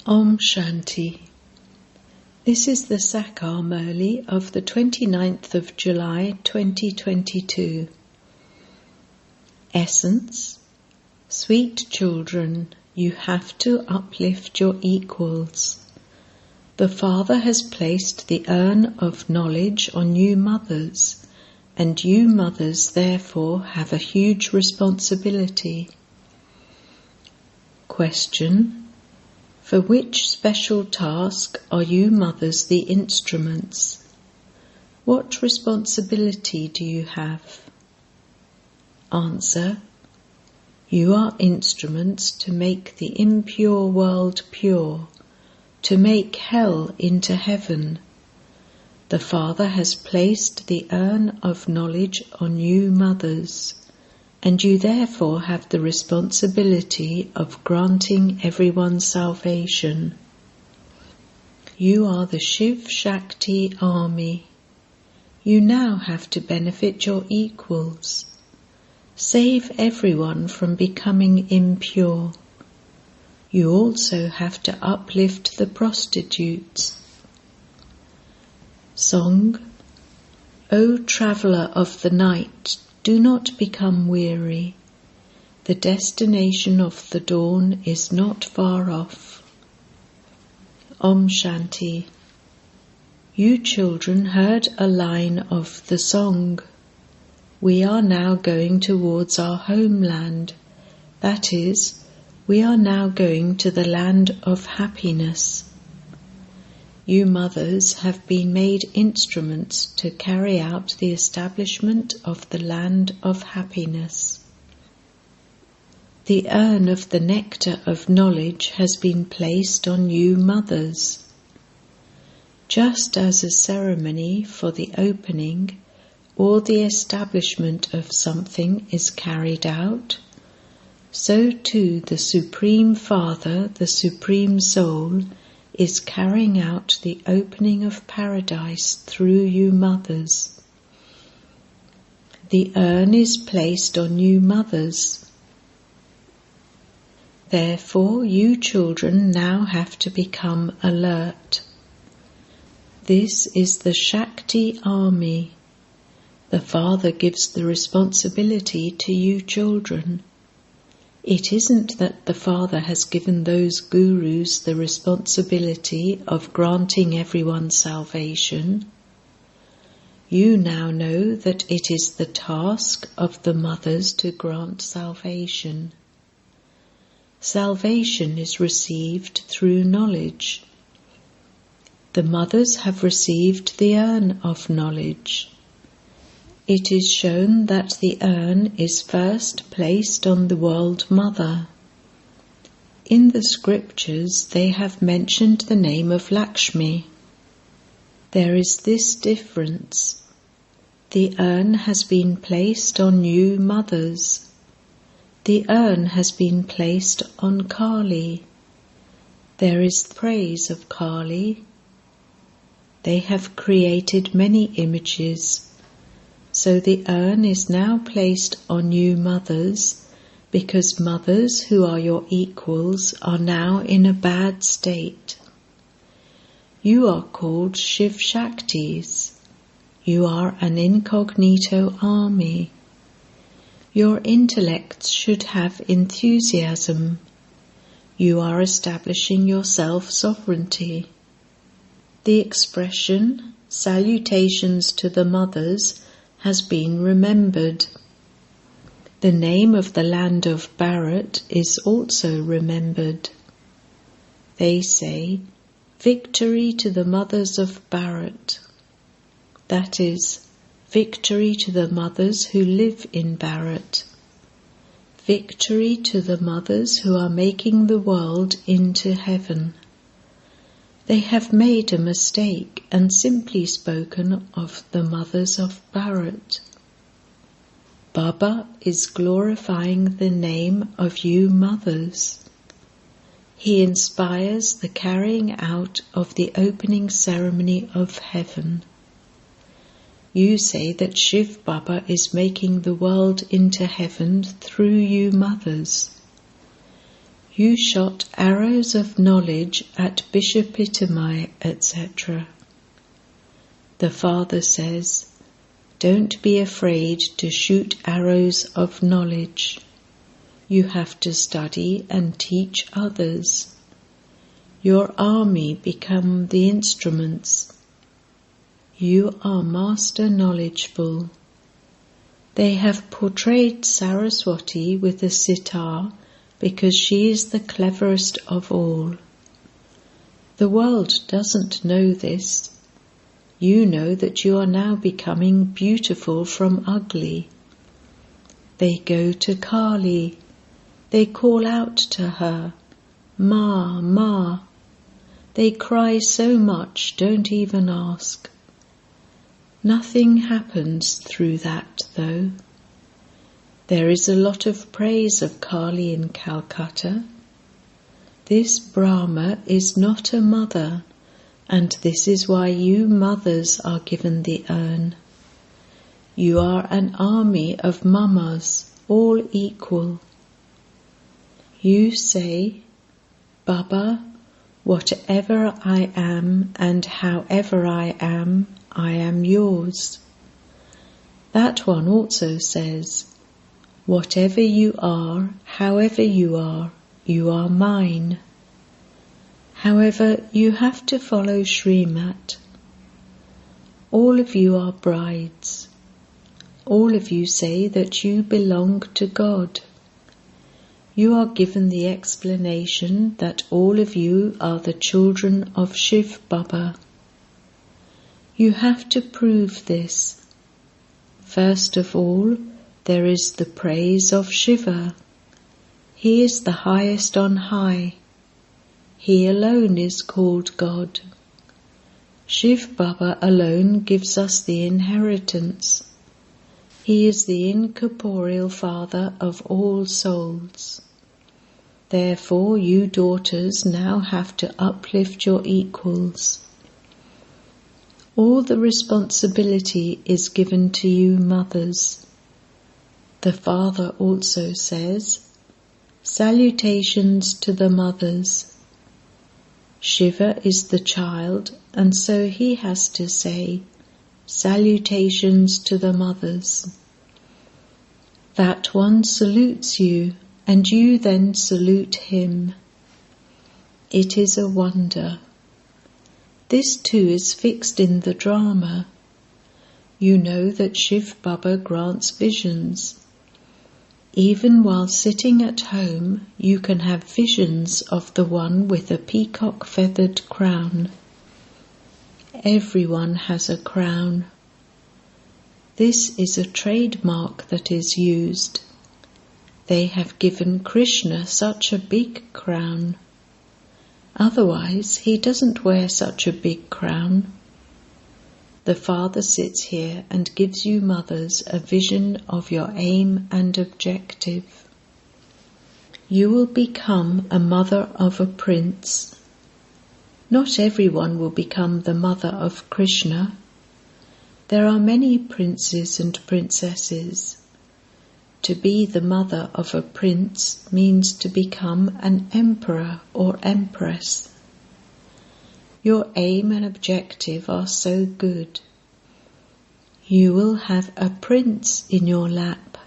Om Shanti. This is the Sakar Murli of the 29th of July 2022. Essence: Sweet children, you have to uplift your equals. The Father has placed the urn of knowledge on you mothers, and you mothers therefore have a huge responsibility. Question: for which special task are you mothers the instruments? What responsibility do you have? Answer: you are instruments to make the impure world pure, to make hell into heaven. The Father has placed the urn of knowledge on you mothers, and you therefore have the responsibility of granting everyone salvation. You are the Shiv Shakti army. You now have to benefit your equals. Save everyone from becoming impure. You also have to uplift the prostitutes. Song: O traveller of the night, do not become weary. The destination of the dawn is not far off. Om Shanti. You children heard a line of the song. We are now going towards our homeland. That is, we are now going to the land of happiness. You mothers have been made instruments to carry out the establishment of the land of happiness. The urn of the nectar of knowledge has been placed on you mothers. Just as a ceremony for the opening or the establishment of something is carried out, so too the Supreme Father, the Supreme Soul, is carrying out the opening of paradise through you mothers. The urn is placed on you mothers. Therefore, you children now have to become alert. This is the Shakti army. The Father gives the responsibility to you children. It isn't that the Father has given those gurus the responsibility of granting everyone salvation. You now know that it is the task of the mothers to grant salvation. Salvation is received through knowledge. The mothers have received the urn of knowledge. It is shown that the urn is first placed on the World Mother. In the scriptures they have mentioned the name of Lakshmi. There is this difference. The urn has been placed on you mothers. The urn has been placed on Kali. There is praise of Kali. They have created many images. So the urn is now placed on you mothers, because mothers who are your equals are now in a bad state. You are called Shiv Shaktis. You are an incognito army. Your intellects should have enthusiasm. You are establishing your self-sovereignty. The expression, salutations to the mothers, has been remembered. The name of the land of Bharat is also remembered. They say, victory to the mothers of Bharat. That is, victory to the mothers who live in Bharat. Victory to the mothers who are making the world into heaven. They have made a mistake and simply spoken of the mothers of Bharat. Baba is glorifying the name of you mothers. He inspires the carrying out of the opening ceremony of heaven. You say that Shiv Baba is making the world into heaven through you mothers. You shot arrows of knowledge at Bishop Itamai, etc. The Father says, don't be afraid to shoot arrows of knowledge. You have to study and teach others. Your army become the instruments. You are master knowledgeful. They have portrayed Saraswati with a sitar because she is the cleverest of all. The world doesn't know this. You know that you are now becoming beautiful from ugly. They go to Kali. They call out to her, Ma, Ma. They cry so much, don't even ask. Nothing happens through that, though. There is a lot of praise of Kali in Calcutta. This Brahma is not a mother, and this is why you mothers are given the urn. You are an army of mamas, all equal. You say, Baba, whatever I am and however I am yours. That one also says, whatever you are, however you are mine. However, you have to follow Srimat. All of you are brides. All of you say that you belong to God. You are given the explanation that all of you are the children of Shiv Baba. You have to prove this. First of all, there is the praise of Shiva. He is the highest on high. He alone is called God. Shiv Baba alone gives us the inheritance. He is the incorporeal father of all souls. Therefore, you daughters now have to uplift your equals. All the responsibility is given to you mothers. The Father also says, salutations to the mothers. Shiva is the child, and so he has to say, salutations to the mothers. That one salutes you, and you then salute him. It is a wonder. This too is fixed in the drama. You know that Shiv Baba grants visions. Even while sitting at home, you can have visions of the one with a peacock-feathered crown. Everyone has a crown. This is a trademark that is used. They have given Krishna such a big crown. Otherwise, he doesn't wear such a big crown. The Father sits here and gives you mothers a vision of your aim and objective. You will become a mother of a prince. Not everyone will become the mother of Krishna. There are many princes and princesses. To be the mother of a prince means to become an emperor or empress. Your aim and objective are so good. You will have a prince in your lap.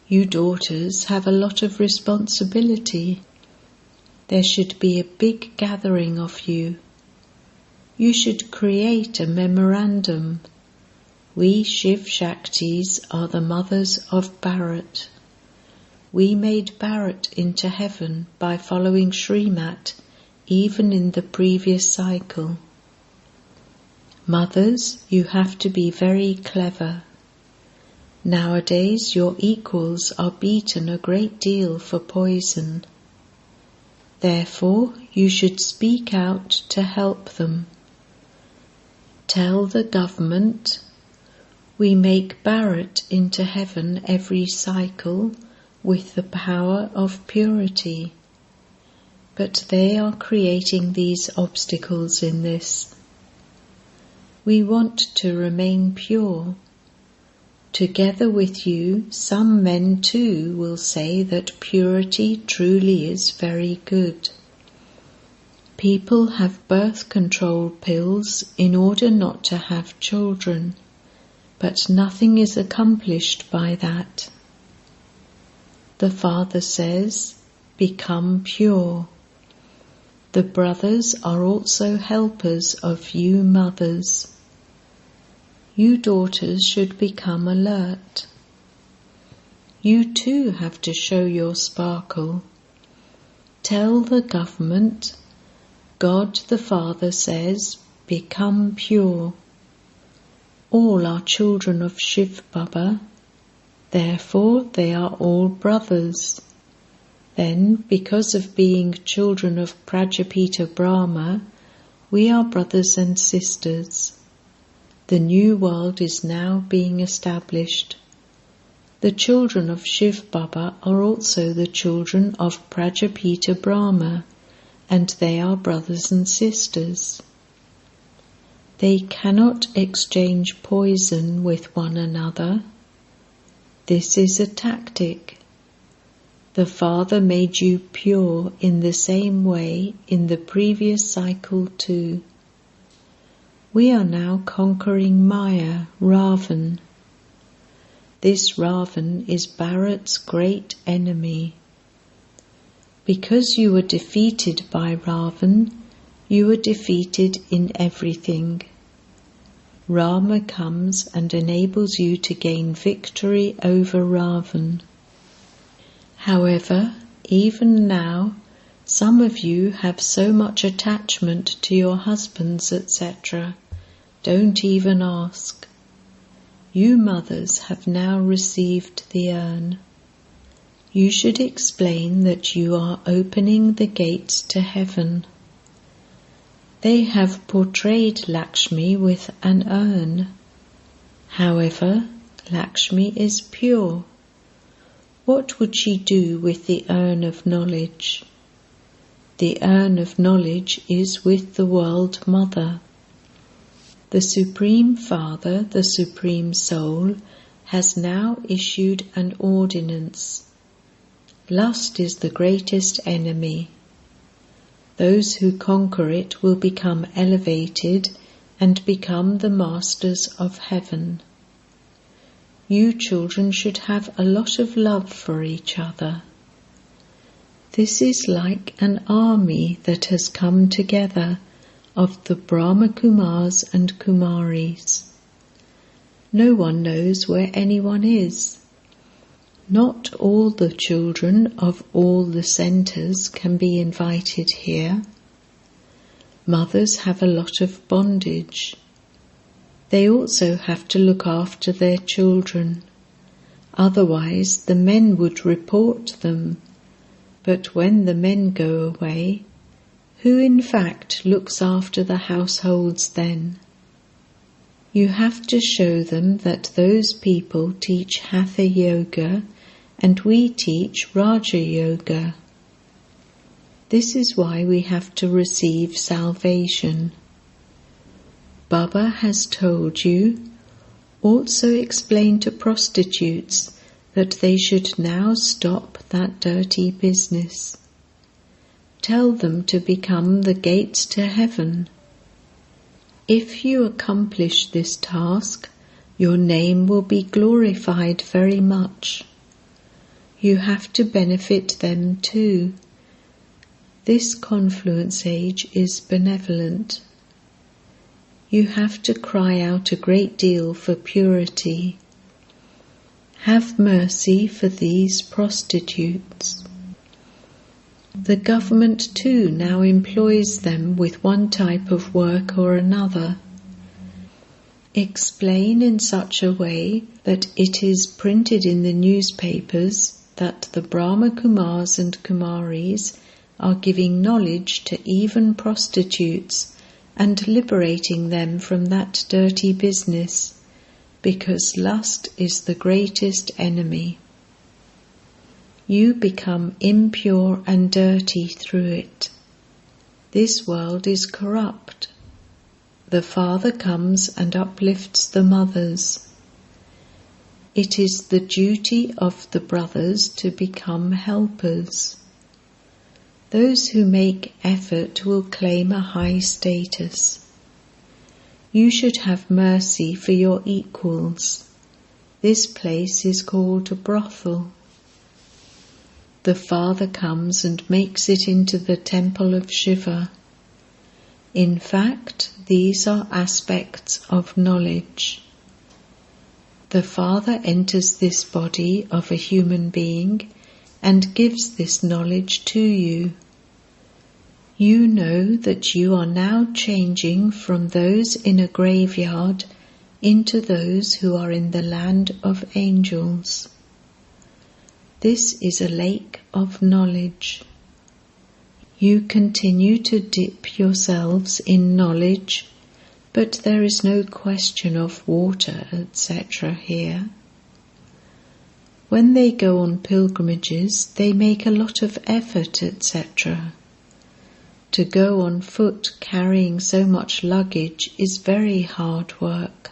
You daughters have a lot of responsibility. There should be a big gathering of you. You should create a memorandum. We Shiv Shaktis are the mothers of Bharat. We made Bharat into heaven by following Srimat even in the previous cycle. Mothers, you have to be very clever. Nowadays your equals are beaten a great deal for poison. Therefore you should speak out to help them. Tell the government, we make Bharat into heaven every cycle with the power of purity. But they are creating these obstacles in this. We want to remain pure. Together with you, some men too will say that purity truly is very good. People have birth control pills in order not to have children, but nothing is accomplished by that. The Father says, become pure. The brothers are also helpers of you mothers. You daughters should become alert. You too have to show your sparkle. Tell the government, God the Father says, become pure. All are children of Shiv Baba, therefore they are all brothers. Then, because of being children of Prajapita Brahma, we are brothers and sisters. The new world is now being established. The children of Shiv Baba are also the children of Prajapita Brahma, and they are brothers and sisters. They cannot exchange poison with one another. This is a tactic. The Father made you pure in the same way in the previous cycle too. We are now conquering Maya, Ravan. This Ravan is Bharat's great enemy. Because you were defeated by Ravan, you were defeated in everything. Rama comes and enables you to gain victory over Ravan. However, even now, some of you have so much attachment to your husbands, etc. Don't even ask. You mothers have now received the urn. You should explain that you are opening the gates to heaven. They have portrayed Lakshmi with an urn. However, Lakshmi is pure. What would she do with the urn of knowledge? The urn of knowledge is with the World Mother. The Supreme Father, the Supreme Soul, has now issued an ordinance. Lust is the greatest enemy. Those who conquer it will become elevated and become the masters of heaven. You children should have a lot of love for each other. This is like an army that has come together of the Brahma Kumaris and Kumaris. No one knows where anyone is. Not all the children of all the centres can be invited here. Mothers have a lot of bondage. They also have to look after their children. Otherwise the men would report them. But when the men go away, who in fact looks after the households then? You have to show them that those people teach Hatha Yoga and we teach Raja Yoga. This is why we have to receive salvation. Baba has told you, also explain to prostitutes that they should now stop that dirty business. Tell them to become the gates to heaven. If you accomplish this task, your name will be glorified very much. You have to benefit them too. This confluence age is benevolent. You have to cry out a great deal for purity. Have mercy for these prostitutes. The government too now employs them with one type of work or another. Explain in such a way that it is printed in the newspapers that the Brahma Kumaris and Kumaris are giving knowledge to even prostitutes and liberating them from that dirty business, because lust is the greatest enemy. You become impure and dirty through it. This world is corrupt. The Father comes and uplifts the mothers. it is the duty of the brothers to become helpers. Those who make effort will claim a high status. You should have mercy for your equals. This place is called a brothel. The father comes and makes it into the temple of Shiva. In fact, these are aspects of knowledge. The father enters this body of a human being and gives this knowledge to you. You know that you are now changing from those in a graveyard into those who are in the land of angels. This is a lake of knowledge. You continue to dip yourselves in knowledge, but there is no question of water, etc. here. When they go on pilgrimages, they make a lot of effort, etc. To go on foot carrying so much luggage is very hard work.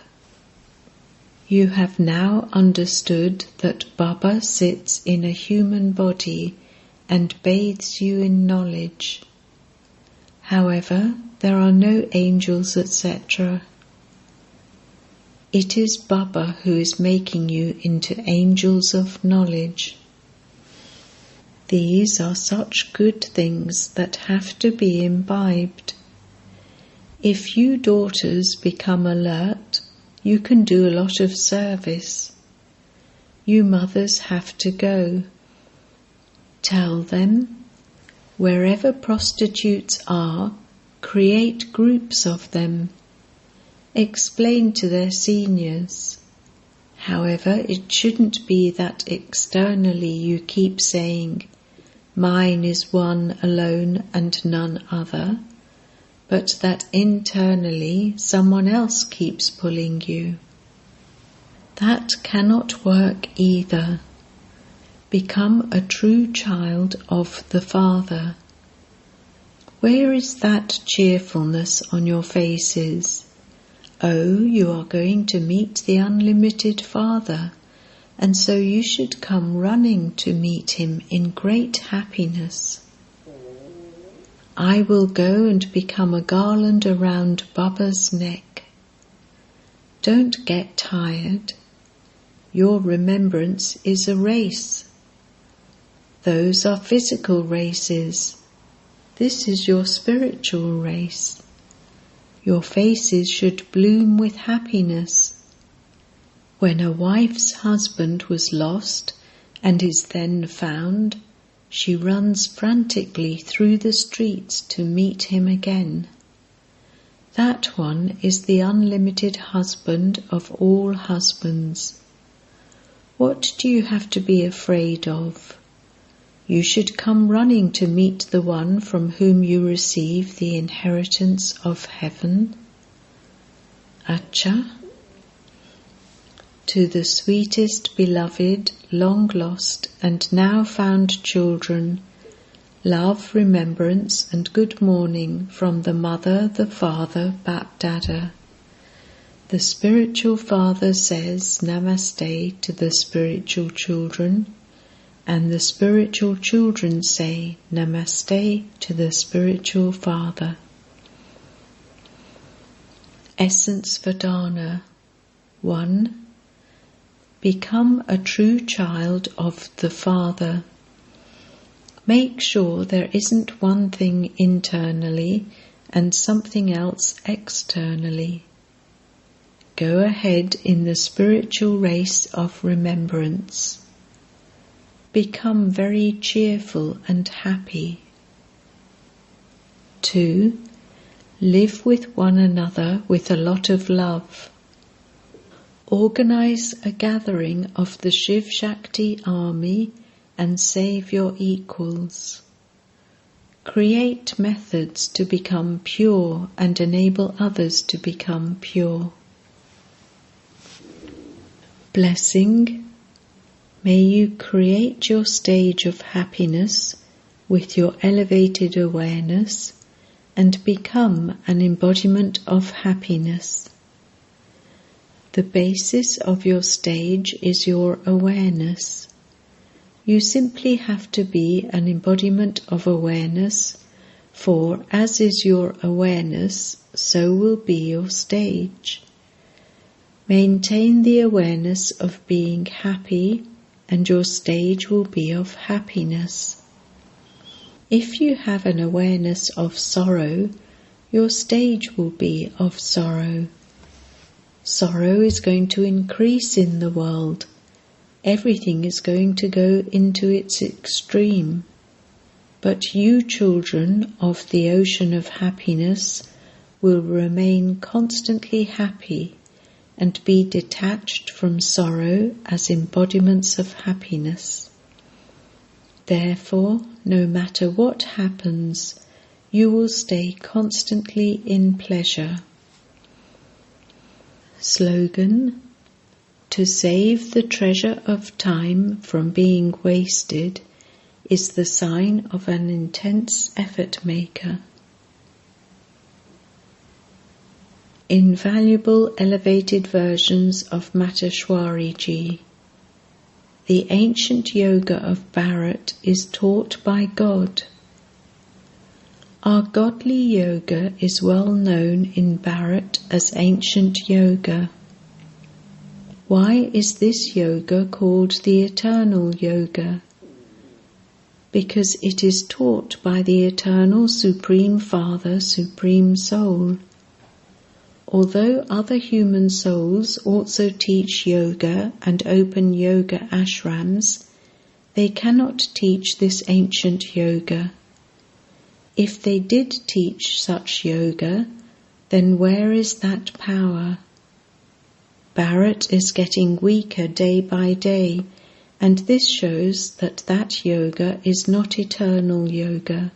You have now understood that Baba sits in a human body and bathes you in knowledge. However, there are no angels, etc. It is Baba who is making you into angels of knowledge. These are such good things that have to be imbibed. If you daughters become alert, you can do a lot of service. You mothers have to go. Tell them, wherever prostitutes are, create groups of them. Explain to their seniors. However, it shouldn't be that externally you keep saying, mine is one alone and none other, but that internally someone else keeps pulling you. That cannot work either. Become a true child of the Father. Where is that cheerfulness on your faces? Oh, you are going to meet the unlimited Father, and so you should come running to meet him in great happiness. I will go and become a garland around Baba's neck. Don't get tired. Your remembrance is a race. Those are physical races. This is your spiritual race. Your faces should bloom with happiness. When a wife's husband was lost and is then found, she runs frantically through the streets to meet him again. That one is the unlimited husband of all husbands. What do you have to be afraid of? You should come running to meet the one from whom you receive the inheritance of heaven. Acha. To the sweetest beloved, long lost and now found children, love, remembrance and good morning from the Mother, the Father, Bap-Dada. The spiritual father says Namaste to the spiritual children, and the spiritual children say Namaste to the spiritual father. Essence Vedana 1. Become a true child of the Father. Make sure there isn't one thing internally and something else externally. Go ahead in the spiritual race of remembrance. Become very cheerful and happy. 2. Live with one another with a lot of love. Organize a gathering of the Shiv Shakti army and save your equals. Create methods to become pure and enable others to become pure. Blessing. May you create your stage of happiness with your elevated awareness and become an embodiment of happiness. The basis of your stage is your awareness. You simply have to be an embodiment of awareness, for as is your awareness, so will be your stage. Maintain the awareness of being happy, and your stage will be of happiness. If you have an awareness of sorrow, your stage will be of sorrow. Sorrow is going to increase in the world. Everything is going to go into its extreme. But you, children of the ocean of happiness, will remain constantly happy and be detached from sorrow as embodiments of happiness. Therefore, no matter what happens, you will stay constantly in pleasure. Slogan: to save the treasure of time from being wasted is the sign of an intense effort maker. Invaluable elevated versions of Mateshwariji. The ancient yoga of Bharat is taught by God. Our godly yoga is well known in Bharat as ancient yoga. Why is this yoga called the eternal yoga? Because it is taught by the eternal Supreme Father, Supreme Soul. Although other human souls also teach yoga and open yoga ashrams, they cannot teach this ancient yoga. If they did teach such yoga, then where is that power? Bharat is getting weaker day by day, and this shows that yoga is not eternal yoga.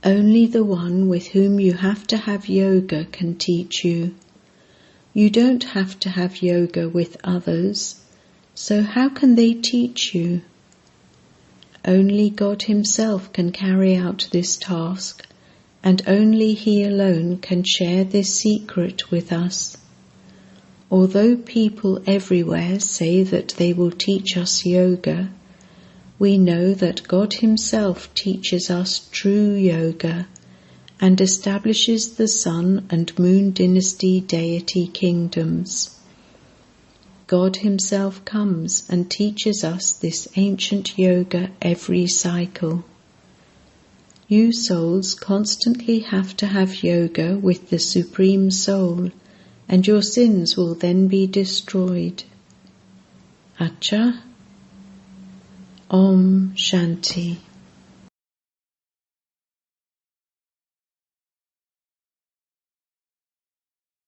Only the one with whom you have to have yoga can teach you. You don't have to have yoga with others, so how can they teach you? Only God Himself can carry out this task, and only He alone can share this secret with us. Although people everywhere say that they will teach us yoga, we know that God Himself teaches us true yoga and establishes the Sun and Moon dynasty deity kingdoms. God Himself comes and teaches us this ancient yoga every cycle. You souls constantly have to have yoga with the Supreme Soul, and your sins will then be destroyed. Acha. Om Shanti.